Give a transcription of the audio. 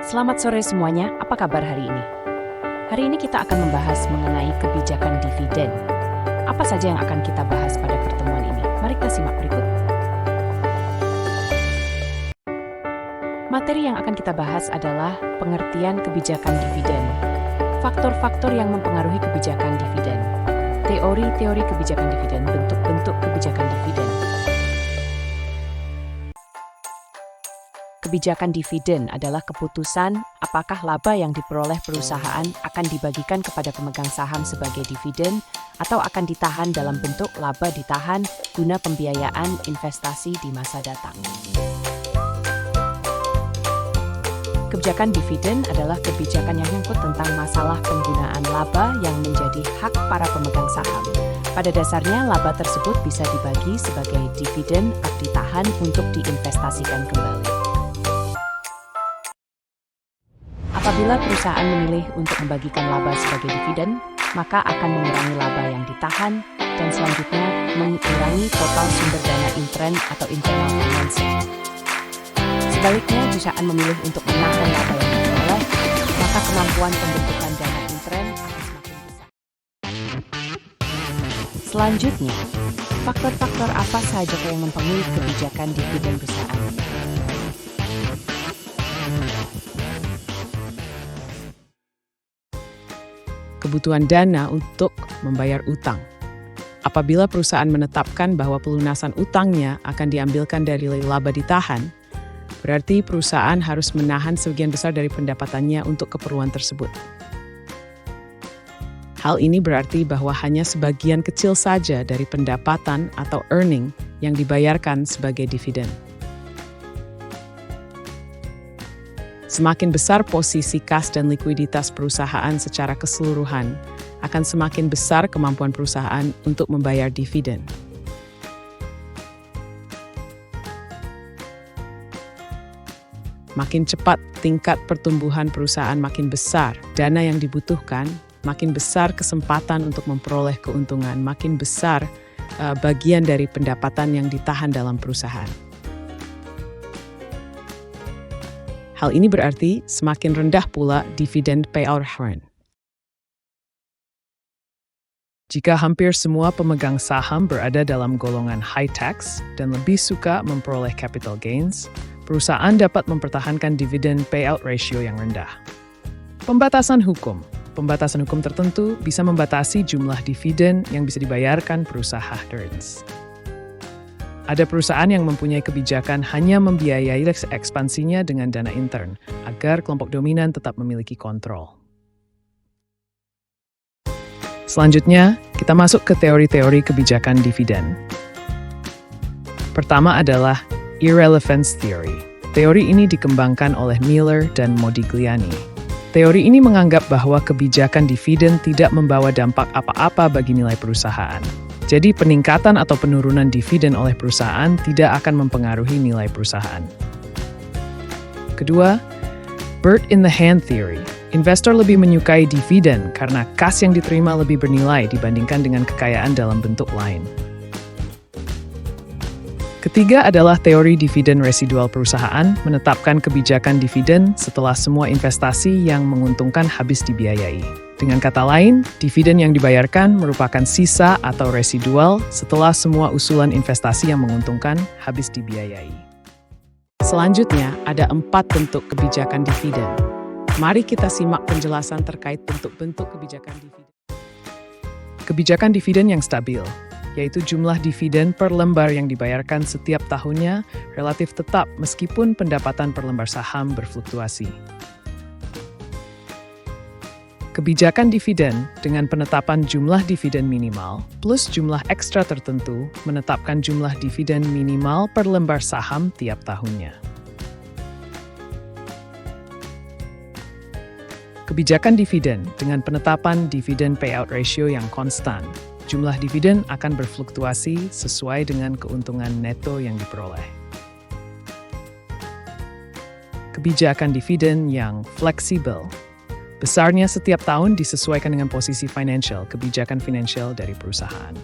Selamat sore semuanya, apa kabar hari ini? Hari ini kita akan membahas mengenai kebijakan dividen. Apa saja yang akan kita bahas pada pertemuan ini? Mari kita simak berikut. Materi yang akan kita bahas adalah pengertian kebijakan dividen, faktor-faktor yang mempengaruhi kebijakan dividen, teori-teori kebijakan dividen, bentuk-bentuk kebijakan dividen. Kebijakan dividen adalah keputusan apakah laba yang diperoleh perusahaan akan dibagikan kepada pemegang saham sebagai dividen atau akan ditahan dalam bentuk laba ditahan guna pembiayaan investasi di masa datang. Kebijakan dividen adalah kebijakan yang menyangkut tentang masalah penggunaan laba yang menjadi hak para pemegang saham. Pada dasarnya, laba tersebut bisa dibagi sebagai dividen atau ditahan untuk diinvestasikan kembali. Apabila perusahaan memilih untuk membagikan laba sebagai dividen, maka akan mengurangi laba yang ditahan dan selanjutnya mengurangi total sumber dana intern atau internal financing. Sebaliknya, perusahaan memilih untuk menahan laba yang diperoleh, maka kemampuan pembentukan dana intern akan semakin besar. Selanjutnya, faktor-faktor apa saja yang mempengaruhi kebijakan dividen perusahaan? Kebutuhan dana untuk membayar utang. Apabila perusahaan menetapkan bahwa pelunasan utangnya akan diambilkan dari laba ditahan, berarti perusahaan harus menahan sebagian besar dari pendapatannya untuk keperluan tersebut. Hal ini berarti bahwa hanya sebagian kecil saja dari pendapatan atau earning yang dibayarkan sebagai dividen. Semakin besar posisi kas dan likuiditas perusahaan secara keseluruhan, akan semakin besar kemampuan perusahaan untuk membayar dividen. Makin cepat tingkat pertumbuhan perusahaan makin besar, dana yang dibutuhkan, makin besar kesempatan untuk memperoleh keuntungan, makin besar bagian dari pendapatan yang ditahan dalam perusahaan. Hal ini berarti semakin rendah pula dividend payout ratio. Jika hampir semua pemegang saham berada dalam golongan high tax dan lebih suka memperoleh capital gains, perusahaan dapat mempertahankan dividend payout ratio yang rendah. Pembatasan hukum. Pembatasan hukum tertentu bisa membatasi jumlah dividen yang bisa dibayarkan perusahaan. Ada perusahaan yang mempunyai kebijakan hanya membiayai ekspansinya dengan dana intern, agar kelompok dominan tetap memiliki kontrol. Selanjutnya, kita masuk ke teori-teori kebijakan dividen. Pertama adalah irrelevance theory. Teori ini dikembangkan oleh Miller dan Modigliani. Teori ini menganggap bahwa kebijakan dividen tidak membawa dampak apa-apa bagi nilai perusahaan. Jadi peningkatan atau penurunan dividen oleh perusahaan tidak akan mempengaruhi nilai perusahaan. Kedua, bird in the hand theory. Investor lebih menyukai dividen karena kas yang diterima lebih bernilai dibandingkan dengan kekayaan dalam bentuk lain. Ketiga adalah teori dividen residual perusahaan, menetapkan kebijakan dividen setelah semua investasi yang menguntungkan habis dibiayai. Dengan kata lain, dividen yang dibayarkan merupakan sisa atau residual setelah semua usulan investasi yang menguntungkan habis dibiayai. Selanjutnya, ada 4 bentuk kebijakan dividen. Mari kita simak penjelasan terkait bentuk-bentuk kebijakan dividen. Kebijakan dividen yang stabil, yaitu jumlah dividen per lembar yang dibayarkan setiap tahunnya relatif tetap meskipun pendapatan per lembar saham berfluktuasi. Kebijakan dividen dengan penetapan jumlah dividen minimal plus jumlah ekstra tertentu menetapkan jumlah dividen minimal per lembar saham tiap tahunnya. Kebijakan dividen dengan penetapan dividen payout ratio yang konstan. Jumlah dividen akan berfluktuasi sesuai dengan keuntungan neto yang diperoleh. Kebijakan dividen yang fleksibel. Besarnya setiap tahun disesuaikan dengan posisi financial, kebijakan finansial dari perusahaan.